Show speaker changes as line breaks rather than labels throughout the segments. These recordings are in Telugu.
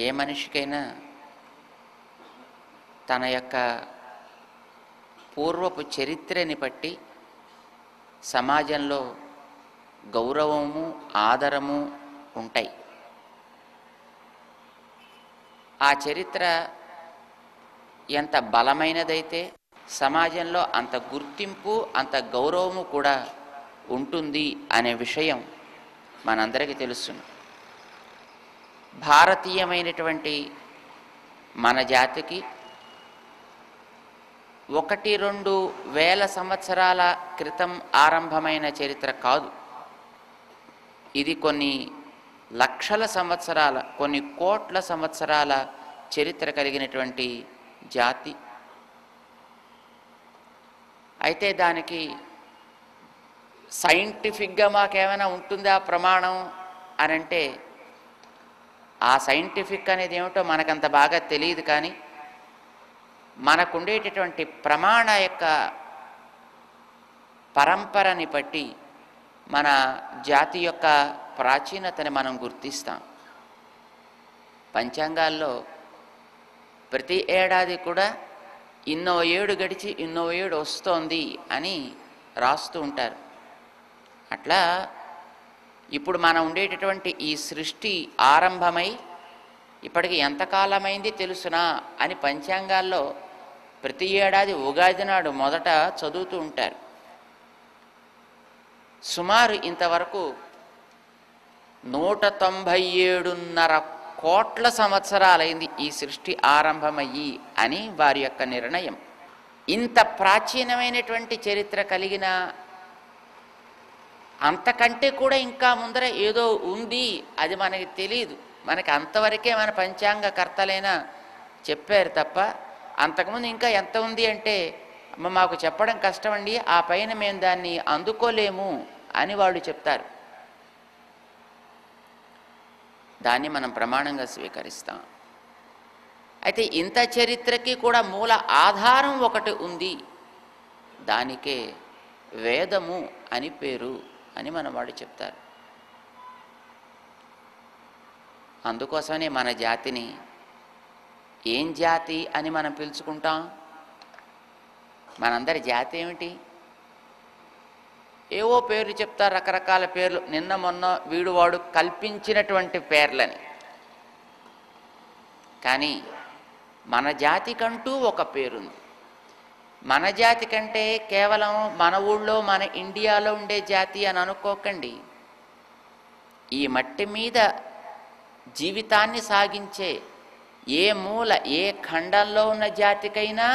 ఏ మనిషికైనా తన యొక్క పూర్వపు చరిత్రని బట్టి సమాజంలో గౌరవము, ఆదరము ఉంటాయి. ఆ చరిత్ర ఎంత బలమైనదైతే సమాజంలో అంత గుర్తింపు, అంత గౌరవము కూడా ఉంటుంది అనే విషయం మనందరికీ తెలుస్తుంది. భారతీయమైనటువంటి మన జాతికి 1-2 వేల సంవత్సరాల క్రితం ఆరంభమైన చరిత్ర కాదు. ఇది కొన్ని లక్షల సంవత్సరాల, కొన్ని కోట్ల సంవత్సరాల చరిత్ర కలిగినటువంటి జాతి. అయితే దానికి సైంటిఫిక్గా మాకేమైనా ఉంటుందా ప్రమాణం అని అంటే, ఆ సైంటిఫిక్ అనేది ఏమిటో మనకంత బాగా తెలియదు. కానీ మనకుండేటటువంటి ప్రమాణ యొక్క పరంపరని బట్టి మన జాతి యొక్క ప్రాచీనతని మనం గుర్తిస్తాం. పంచాంగాల్లో ప్రతి ఏడాది కూడా ఇన్నో ఏడు గడిచి ఇన్నో ఏడు వస్తోంది అని రాస్తూ ఉంటారు. అట్లా ఇప్పుడు మనం ఉండేటటువంటి ఈ సృష్టి ఆరంభమై ఇప్పటికి ఎంతకాలమైంది తెలుసునా అని పంచాంగాల్లో ప్రతి ఏడాది ఉగాది నాడు మొదట చదువుతూ ఉంటారు. సుమారు ఇంతవరకు 197.5 కోట్ల సంవత్సరాలైంది ఈ సృష్టి ఆరంభమయ్యి అని వారి యొక్క నిర్ణయం. ఇంత ప్రాచీనమైనటువంటి చరిత్ర కలిగిన, అంతకంటే కూడా ఇంకా ముందర ఏదో ఉంది, అది మనకి తెలియదు. మనకి అంతవరకే మన పంచాంగకర్తలైనా చెప్పారు తప్ప అంతకుముందు ఇంకా ఎంత ఉంది అంటే మాకు చెప్పడం కష్టమండి, ఆ పైన మేము దాన్ని అందుకోలేము అని వాళ్ళు చెప్తారు. దాన్ని మనం ప్రమాణంగా స్వీకరిస్తాం. అయితే ఇంత చరిత్రకి కూడా మూల ఆధారం ఒకటి ఉంది, దానికే వేదము అని పేరు అని మన వాళ్ళు చెప్తారు. అందుకోసమనే మన జాతిని ఏం జాతి అని మనం పిలుచుకుంటాం? మనందరి జాతి ఏమిటి? ఏవో పేర్లు చెప్తారు, రకరకాల పేర్లు, నిన్న మొన్న వీడు వాడు కల్పించినటువంటి పేర్లని. కానీ మన జాతికంటూ ఒక పేరుంది. మన జాతి కంటే కేవలం మన ఊళ్ళో, మన ఇండియాలో ఉండే జాతి అని అనుకోకండి. ఈ మట్టి మీద జీవితాన్ని సాగించే ఏ మూల, ఏ ఖండంలో ఉన్న జాతికైనా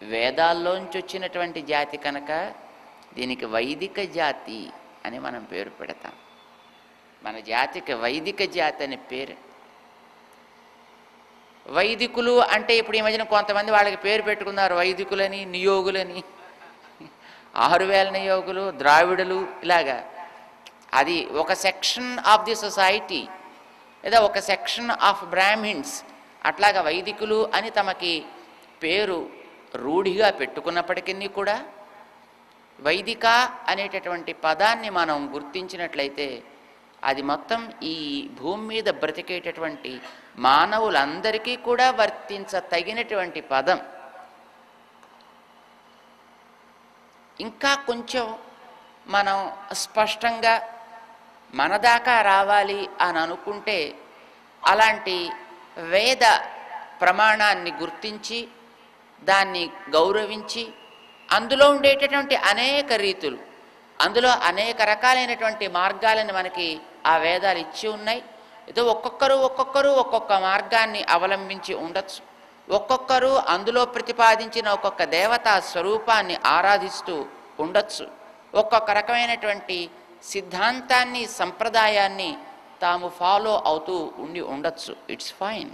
వేదాల్లోంచి వచ్చినటువంటి జాతి కనుక దీనికి వైదిక జాతి అని మనం పేరు పెడతాం. మన జాతికి వైదిక జాతి అని పేరు. వైదికులు అంటే ఇప్పుడు ఈ మధ్యన కొంతమంది వాళ్ళకి పేరు పెట్టుకున్నారు, వైదికులని, నియోగులని, 6000 నియోగులు, ద్రావిడులు, ఇలాగా. అది ఒక సెక్షన్ ఆఫ్ ది సొసైటీ, లేదా ఒక సెక్షన్ ఆఫ్ బ్రాహ్మిన్స్. అట్లాగా వైదికులు అని తమకి పేరు రూఢిగా పెట్టుకున్నప్పటికీ కూడా వైదిక అనేటటువంటి పదాన్ని మనం గుర్తించినట్లయితే అది మొత్తం ఈ భూమి మీద బ్రతికేటటువంటి మానవులందరికీ కూడా వర్తించతగినటువంటి పదం. ఇంకా కొంచెం మనం స్పష్టంగా మన దాకా రావాలి అని అనుకుంటే అలాంటి వేద ప్రమాణాన్ని గుర్తించి దాన్ని గౌరవించి అందులో ఉండేటటువంటి అనేక రీతులు, అందులో అనేక రకాలైనటువంటి మార్గాలను మనకి ఆ వేదాలు ఇచ్చి ఉన్నాయి. ఏదో ఒక్కొక్కరు ఒక్కొక్క మార్గాన్ని అవలంబించి ఉండొచ్చు. ఒక్కొక్కరు అందులో ప్రతిపాదించిన ఒక్కొక్క దేవతా స్వరూపాన్ని ఆరాధిస్తూ ఉండొచ్చు. ఒక్కొక్క రకమైనటువంటి సిద్ధాంతాన్ని, సంప్రదాయాన్ని తాము ఫాలో అవుతూ ఉండొచ్చు. It's fine.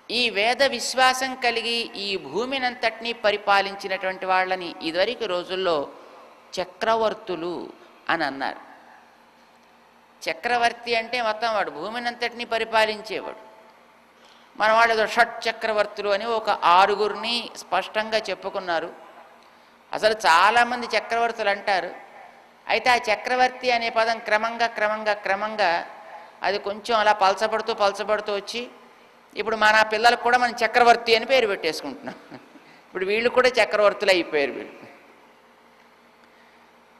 ఈ వేద విశ్వాసం కలిగి ఈ భూమినంతటినీ పరిపాలించినటువంటి వాళ్ళని ఇదివరకు రోజుల్లో చక్రవర్తులు అని అన్నారు. చక్రవర్తి అంటే మొత్తం వాడు భూమినంతటినీ పరిపాలించేవాడు. మన వాళ్ళు ఏదో షట్ చక్రవర్తులు అని ఒక 6గురిని స్పష్టంగా చెప్పుకున్నారు. అసలు చాలామంది చక్రవర్తులు అంటారు. అయితే ఆ చక్రవర్తి అనే పదం క్రమంగా అది కొంచెం అలా పలచబడుతూ పలచబడుతూ వచ్చి ఇప్పుడు మన పిల్లలకు కూడా మనం చక్రవర్తి అని పేరు పెట్టేసుకుంటున్నాం. ఇప్పుడు వీళ్ళు కూడా చక్రవర్తులు అయిపోయారు. వీళ్ళు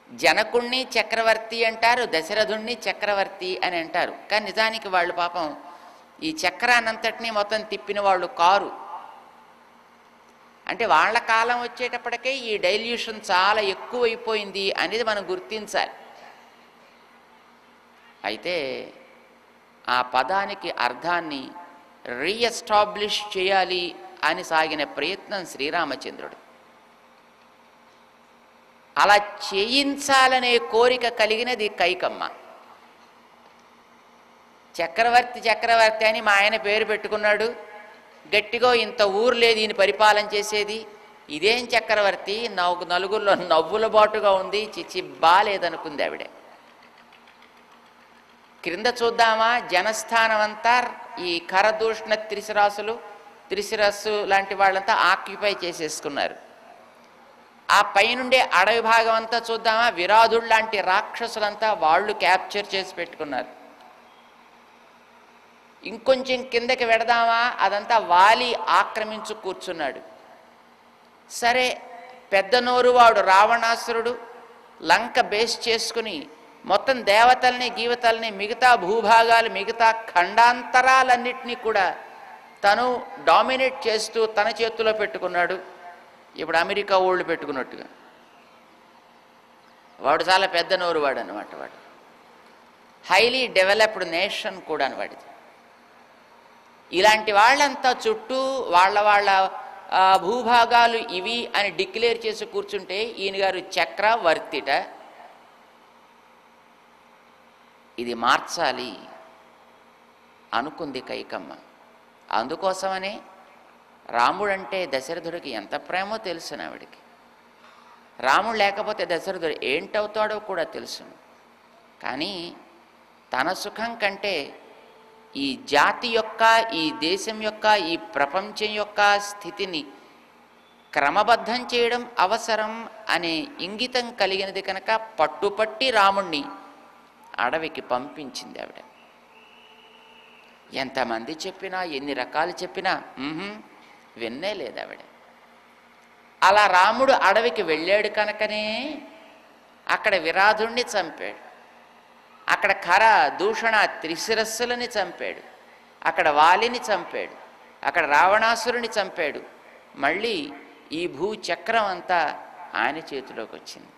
జనకుణ్ణి చక్రవర్తి అంటారు, దశరథుణ్ణి చక్రవర్తి అని అంటారు. కానీ నిజానికి వాళ్ళు పాపం ఈ చక్రాన్నంతటినీ మొత్తం తిప్పిన వాళ్ళు కారు. అంటే వాళ్ళ కాలం వచ్చేటప్పటికే ఈ డైల్యూషన్ చాలా ఎక్కువైపోయింది అనేది మనం గుర్తించాలి. అయితే ఆ పదానికి అర్థాన్ని రీఎస్టాబ్లిష్ చేయాలి అని సాగిన ప్రయత్నం శ్రీరామచంద్రుడు. అలా చేయించాలనే కోరిక కలిగినది కైకమ్మ. చక్రవర్తి చక్రవర్తి అని మా ఆయన పేరు పెట్టుకున్నాడు, గట్టిగా ఇంత ఊరు లేదు ఈయన పరిపాలన చేసేది, ఇదేం చక్రవర్తి, నలుగురిలో నవ్వుల బాటుగా ఉంది, చిచ్చి బాలేదనుకుంది ఆవిడ. క్రింద చూద్దామా, జనస్థానం అంతా ఈ కరదూషణ త్రిశిరస్సు లాంటి వాళ్ళంతా ఆక్యుపై చేసేసుకున్నారు. ఆ పైనుండే అడవి భాగం అంతా చూద్దామా, విరాధుడు లాంటి రాక్షసులంతా వాళ్ళు క్యాప్చర్ చేసి పెట్టుకున్నారు. ఇంకొంచెం కిందకి వెడదామా, అదంతా వాలి ఆక్రమించు కూర్చున్నాడు. సరే, పెద్ద నోరు వాడు రావణాసురుడు లంక బేస్ చేసుకుని మొత్తం దేవతల్ని గీవతల్ని మిగతా భూభాగాలు మిగతా ఖండాంతరాలన్నిటినీ కూడా తను డామినేట్ చేస్తూ తన చేతిలో పెట్టుకున్నాడు. ఇప్పుడు అమెరికా ఓళ్ళు పెట్టుకున్నట్టుగా వాడు చాలా పెద్ద నోరు వాడు అనమాట. వాడు హైలీ డెవలప్డ్ నేషన్ కూడా వాడిది. ఇలాంటి వాళ్ళంతా చుట్టూ వాళ్ళ భూభాగాలు ఇవి అని డిక్లేర్ చేసి కూర్చుంటే ఈయన గారు చక్రవర్తిట. ఇది మార్చాలి అనుకుంది కైకమ్మ. అందుకోసమనే రాముడంటే దశరథుడికి ఎంత ప్రేమో తెలుసును ఆవిడికి. రాముడు లేకపోతే దశరథుడు ఏంటవుతాడో కూడా తెలుసును. కానీ తన సుఖం కంటే ఈ జాతి యొక్క, ఈ దేశం యొక్క, ఈ ప్రపంచం యొక్క స్థితిని క్రమబద్ధం చేయడం అవసరం అనే ఇంగితం కలిగినది కనుక పట్టుపట్టి రాముణ్ణి అడవికి పంపించింది ఆవిడ. ఎంతమంది చెప్పినా, ఎన్ని రకాలు చెప్పినా విన్నే లేదు ఆవిడ. అలా రాముడు అడవికి వెళ్ళాడు కనుకనే అక్కడ విరాధుణ్ణి చంపాడు, అక్కడ ఖర దూషణ త్రిశిరస్సులని చంపాడు, అక్కడ వాలిని చంపాడు, అక్కడ రావణాసురుని చంపాడు. మళ్ళీ ఈ భూచక్రం అంతా ఆయన చేతిలోకి వచ్చింది.